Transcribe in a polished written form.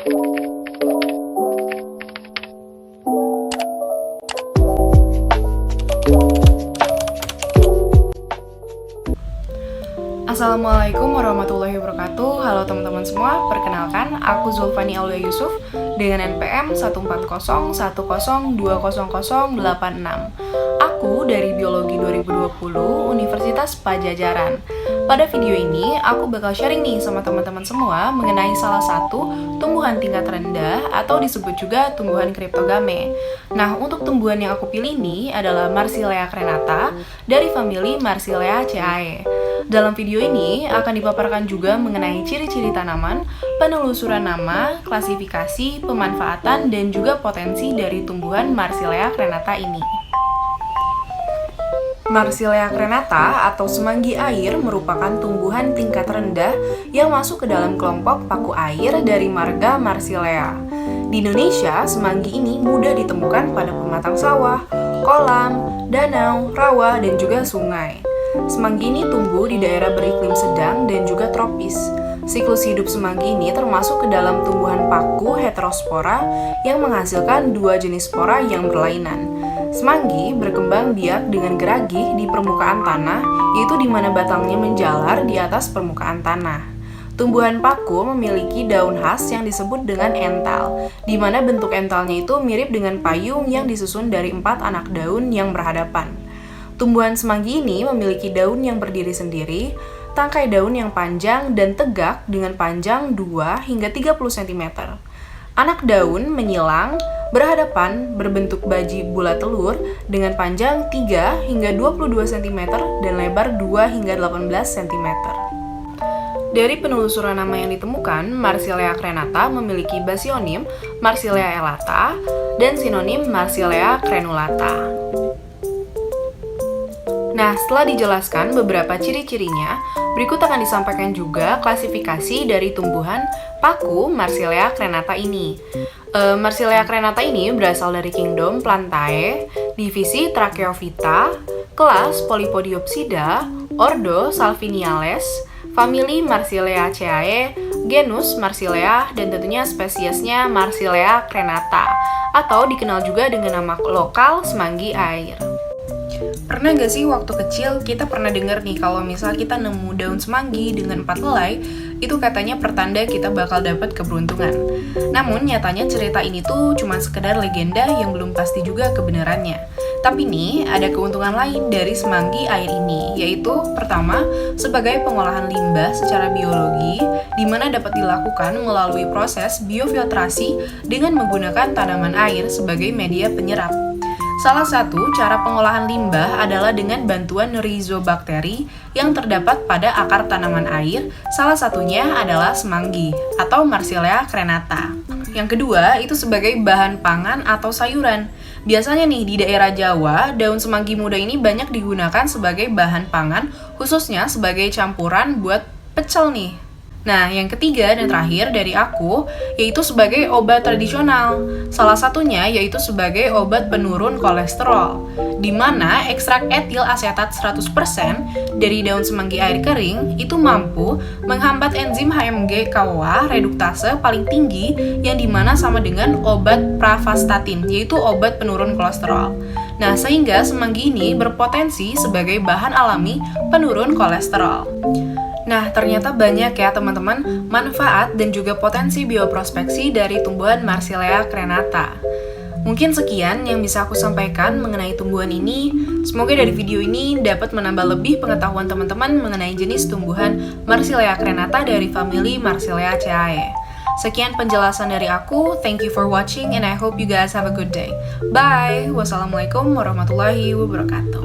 Assalamualaikum warahmatullahi wabarakatuh. Halo teman-teman semua, perkenalkan aku Zulfani Aulia Yusuf dengan NPM 14010200086. Aku dari Biologi 2020 Universitas Pajajaran. Pada video ini aku bakal sharing nih sama teman-teman semua mengenai salah satu tumbuhan tingkat rendah atau disebut juga tumbuhan cryptogame. Nah, untuk tumbuhan yang aku pilih ini adalah Marsilea crenata dari famili Marsileaceae. Dalam video ini akan dipaparkan juga mengenai ciri-ciri tanaman, penelusuran nama, klasifikasi, pemanfaatan, dan juga potensi dari tumbuhan Marsilea crenata ini. Marsilea crenata atau semanggi air merupakan tumbuhan tingkat rendah yang masuk ke dalam kelompok paku air dari marga Marsilea. Di Indonesia, semanggi ini mudah ditemukan pada pematang sawah, kolam, danau, rawa, dan juga sungai. Semanggi ini tumbuh di daerah beriklim sedang dan juga tropis. Siklus hidup semanggi ini termasuk ke dalam tumbuhan paku heterospora yang menghasilkan dua jenis spora yang berlainan. Semanggi berkembang biak dengan geragih di permukaan tanah, yaitu di mana batangnya menjalar di atas permukaan tanah. Tumbuhan paku memiliki daun khas yang disebut dengan ental, di mana bentuk entalnya itu mirip dengan payung yang disusun dari 4 anak daun yang berhadapan. Tumbuhan semanggi ini memiliki daun yang berdiri sendiri, tangkai daun yang panjang dan tegak dengan panjang 2 hingga 30 cm. Anak daun menyilang, berhadapan, berbentuk baji bulat telur dengan panjang 3 hingga 22 cm dan lebar 2 hingga 18 cm. Dari penelusuran nama yang ditemukan, Marsilea crenata memiliki basionim Marsilea elata dan sinonim Marsilea crenulata. Nah, setelah dijelaskan beberapa ciri-cirinya, berikut akan disampaikan juga klasifikasi dari tumbuhan paku Marsilea crenata ini. Marsilea crenata ini berasal dari kingdom Plantae, divisi Tracheophyta, kelas Polypodiopsida, ordo Salviniales, famili Marsileaceae, genus Marsilea, dan tentunya spesiesnya Marsilea crenata, atau dikenal juga dengan nama lokal semanggi air. Pernah gak sih waktu kecil kita pernah dengar nih kalau misal kita nemu daun semanggi dengan 4 helai, itu katanya pertanda kita bakal dapat keberuntungan. Namun nyatanya cerita ini tuh cuma sekedar legenda yang belum pasti juga kebenarannya. Tapi nih ada keuntungan lain dari semanggi air ini, yaitu pertama sebagai pengolahan limbah secara biologi, di mana dapat dilakukan melalui proses biofiltrasi dengan menggunakan tanaman air sebagai media penyerap. Salah satu cara pengolahan limbah adalah dengan bantuan rhizobakteri yang terdapat pada akar tanaman air, salah satunya adalah semanggi atau Marsilea crenata. Yang kedua, itu sebagai bahan pangan atau sayuran. Biasanya nih di daerah Jawa, daun semanggi muda ini banyak digunakan sebagai bahan pangan, khususnya sebagai campuran buat pecel nih. Nah, yang ketiga dan terakhir dari aku, yaitu sebagai obat tradisional. Salah satunya yaitu sebagai obat penurun kolesterol, di mana ekstrak etil asetat 100% dari daun semanggi air kering itu mampu menghambat enzim HMG CoA reduktase paling tinggi yang dimana sama dengan obat pravastatin, yaitu obat penurun kolesterol. Nah, sehingga semanggi ini berpotensi sebagai bahan alami penurun kolesterol. Nah, ternyata banyak ya teman-teman manfaat dan juga potensi bioprospeksi dari tumbuhan Marsilea crenata. Mungkin sekian yang bisa aku sampaikan mengenai tumbuhan ini. Semoga dari video ini dapat menambah lebih pengetahuan teman-teman mengenai jenis tumbuhan Marsilea crenata dari famili Marsileaceae. Sekian penjelasan dari aku. Thank you for watching and I hope you guys have a good day. Bye. Wassalamualaikum warahmatullahi wabarakatuh.